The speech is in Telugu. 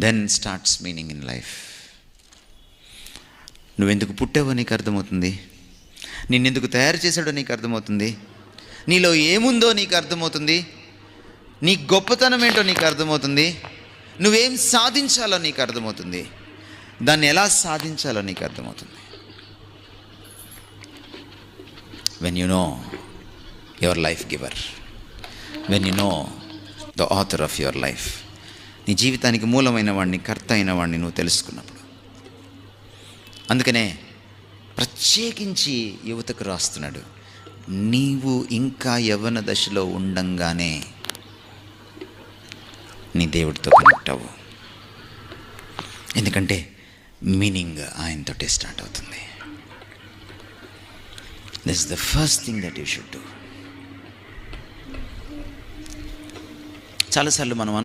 Then starts meaning in life. నువ్వెందుకు పుట్టావో నీకు అర్థమవుతుంది, నిన్నెందుకు తయారు చేశాడో నీకు అర్థమవుతుంది, నీలో ఏముందో నీకు అర్థమవుతుంది, నీ గొప్పతనం ఏంటో నీకు అర్థమవుతుంది, నువ్వేం సాధించాలో నీకు అర్థమవుతుంది, దాన్ని ఎలా సాధించాలో నీకు అర్థమవుతుంది. When you know your life giver, when you know the author of your life, నీ జీవితానికి మూలమైన వాడిని, కర్త అయిన వాడిని నువ్వు తెలుసుకున్నప్పుడు. అందుకనే ప్రత్యేకించి యువతకు రాస్తున్నాడు, నీవు ఇంకా యవ్వన దశలో ఉండంగానే నీ దేవుడితో కనెక్ట్ అవ్వు. ఎందుకంటే మీనింగ్ ఆయనతోటే స్టార్ట్ అవుతుంది. This is the first thing that you should do. చాలాసార్లు మనం